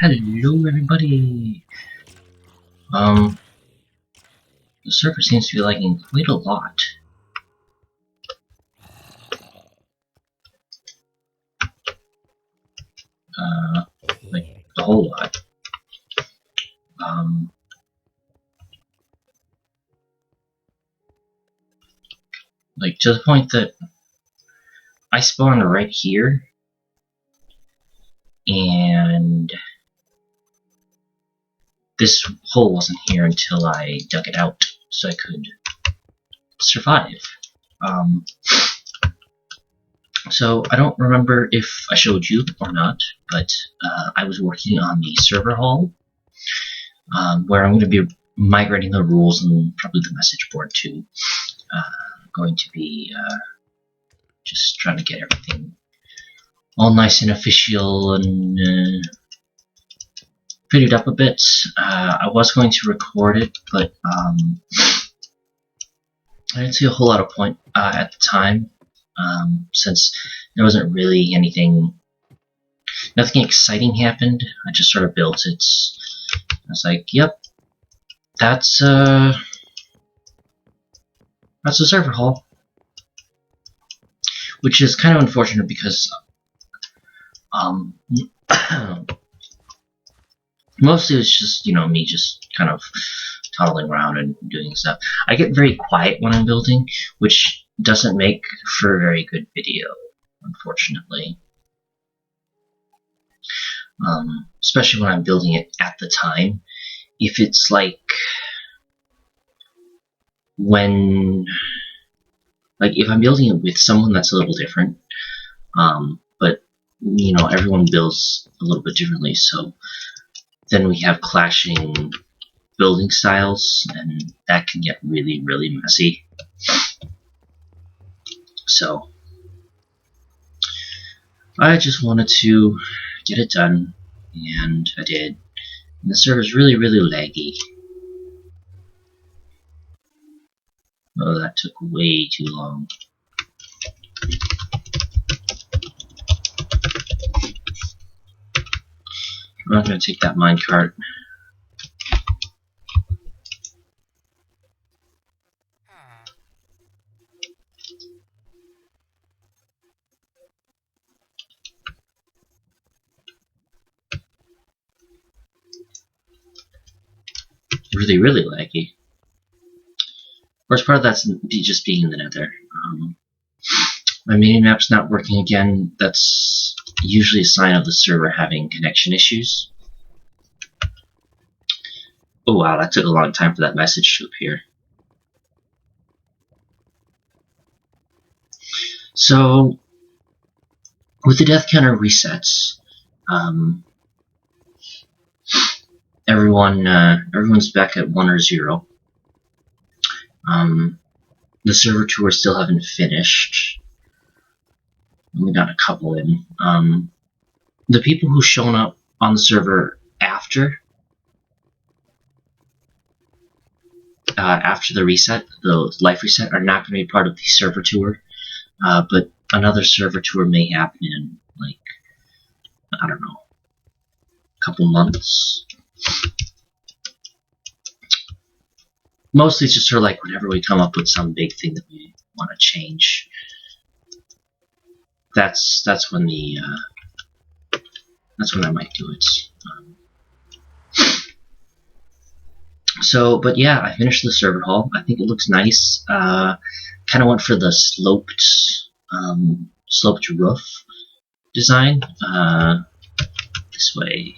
Hello, everybody. Um, the server seems to be lagging quite a lot. Like a whole lot. Um, like to the point that I spawned right here, and this hole wasn't here until I dug it out, so I could survive. So I don't remember if I showed you or not, but I was working on the server hall, where I'm going to be migrating the rules and probably the message board too. Going to be just trying to get everything all nice and official and prettied up a bit. I was going to record it, but I didn't see a whole lot of point at the time, since there wasn't really nothing exciting happened. I just sort of built it. I was like, yep, that's a server hall. Which is kind of unfortunate because mostly it's just, me just kind of toddling around and doing stuff. I get very quiet when I'm building, which doesn't make for a very good video, unfortunately. Especially when I'm building it at the time. If it's like if I'm building it with someone, that's a little different. But everyone builds a little bit differently, so then we have clashing building styles, and that can get really, really messy. So I just wanted to get it done, and I did. And the server's really, really laggy. Oh, that took way too long. I'm not going to take that minecart. Really, really laggy. Of course, part of that's just being in the nether. My minimap's not working again. That's usually a sign of the server having connection issues. Oh wow, that took a long time for that message to appear. So, with the death counter resets, everyone's back at 1 or 0. The server tours still haven't finished. We got a couple in. The people who've shown up on the server after the reset, the life reset, are not going to be part of the server tour. But another server tour may happen in, I don't know, a couple months. Mostly it's just sort of like whenever we come up with some big thing that we want to change. That's when I might do it. But yeah, I finished the server hall. I think it looks nice. Kind of went for the sloped roof design. This way.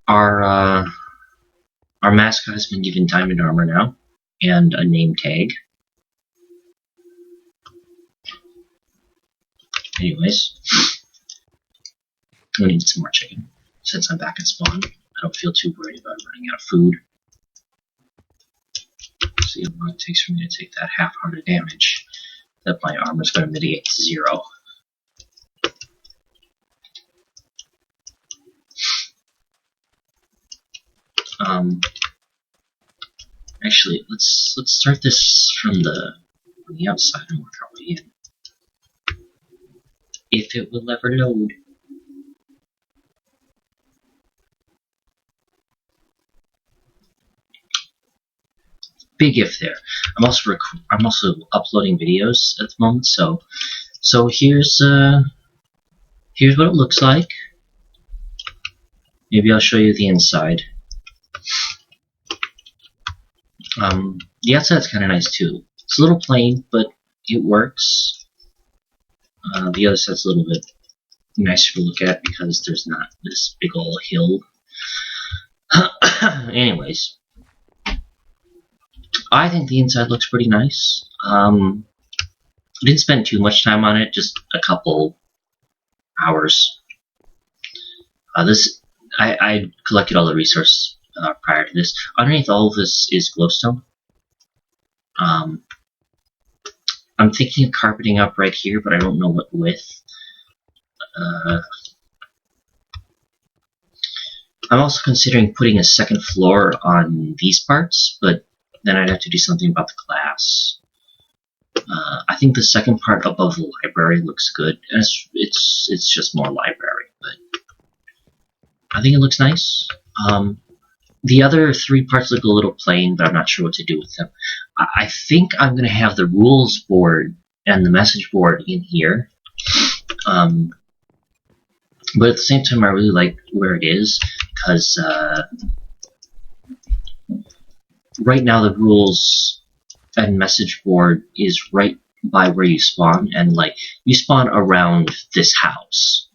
Our mascot has been given diamond armor now, and a name tag. Anyways, we need some more chicken. Since I'm back at spawn, I don't feel too worried about running out of food. See how long it takes for me to take that half-hearted damage that my armor is going to mitigate to 0. Actually, let's start this from the outside and work our way in. If if it will ever load. Big if there. I'm also uploading videos at the moment, so here's what it looks like. Maybe I'll show you the inside. The outside's kind of nice too. It's a little plain, but it works. The other side's a little bit nicer to look at because there's not this big old hill. Anyways, I think the inside looks pretty nice. I didn't spend too much time on it, just a couple hours. I collected all the resources prior to this. Underneath all of this is glowstone. I'm thinking of carpeting up right here, but I don't know what width. I'm also considering putting a second floor on these parts, but then I'd have to do something about the glass. I think the second part above the library looks good. It's just more library, but I think it looks nice. The other three parts look a little plain, but I'm not sure what to do with them. I think I'm going to have the rules board and the message board in here. But at the same time, I really like where it is, because right now the rules and message board is right by where you spawn, and like you spawn around this house.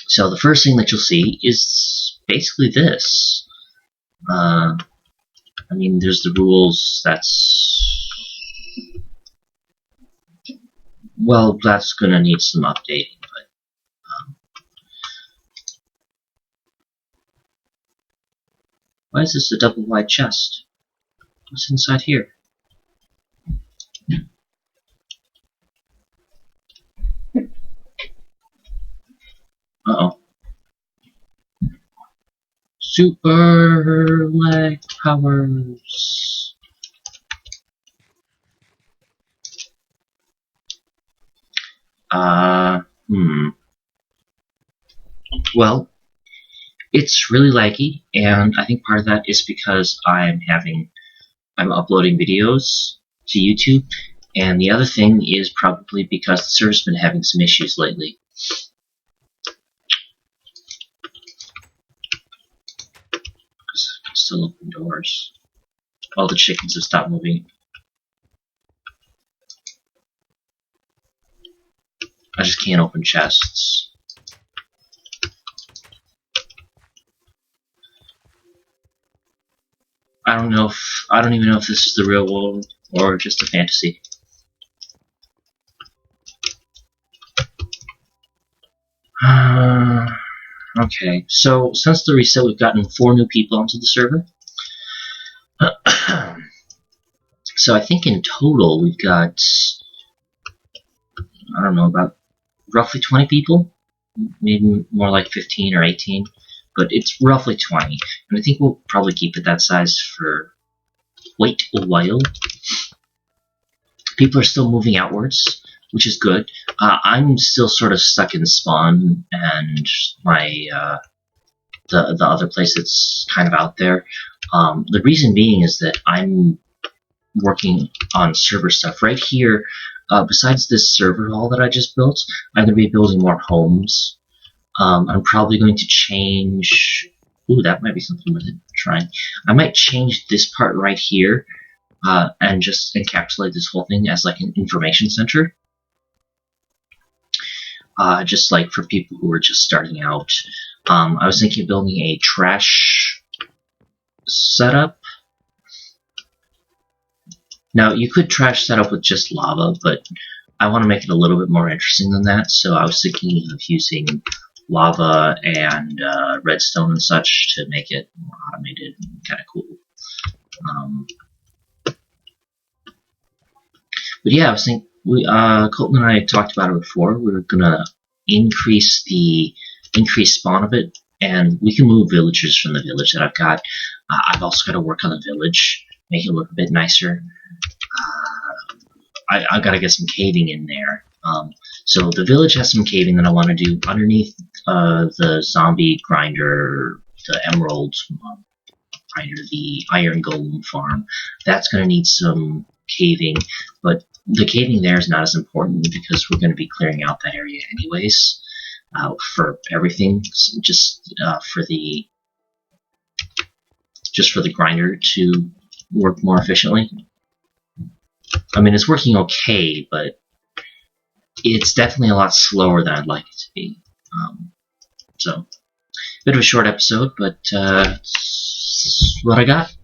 So the first thing that you'll see is basically this. I mean, there's the rules. Well, that's gonna need some updating, but why is this a double wide chest? What's inside here? Uh-oh. Super lag powers. Well, it's really laggy, and I think part of that is because I'm uploading videos to YouTube, and the other thing is probably because the server's been having some issues lately. Still open doors. All the chickens have stopped moving. I just can't open chests. I don't even know if this is the real world or just a fantasy. Okay, so since the reset, we've gotten 4 new people onto the server. So I think in total we've got, I don't know, about roughly 20 people, maybe more like 15 or 18, but it's roughly 20, and I think we'll probably keep it that size for quite a while. People are still moving outwards, which is good. I'm still sort of stuck in spawn and my the other place that's kind of out there. The reason being is that I'm working on server stuff right here. Besides this server hall that I just built, I'm going to be building more homes. I'm probably going to change. Ooh, that might be something worth trying. I might change this part right here and just encapsulate this whole thing as like an information center. Just like for people who are just starting out. I was thinking of building a trash setup. Now, you could trash setup with just lava, but I want to make it a little bit more interesting than that, so I was thinking of using lava and redstone and such to make it more automated and kind of cool. But yeah, I was thinking, Colton and I talked about it before. We were gonna increase spawn of it, and we can move villagers from the village that I've got. I've also got to work on the village, make it look a bit nicer. I've got to get some caving in there. So the village has some caving that I want to do underneath the zombie grinder, the emerald grinder, the iron golem farm. That's going to need some caving, but the caving there is not as important because we're going to be clearing out that area anyways for everything, just for the grinder to work more efficiently. I mean, it's working okay, but it's definitely a lot slower than I'd like it to be. So, bit of a short episode, but what I got.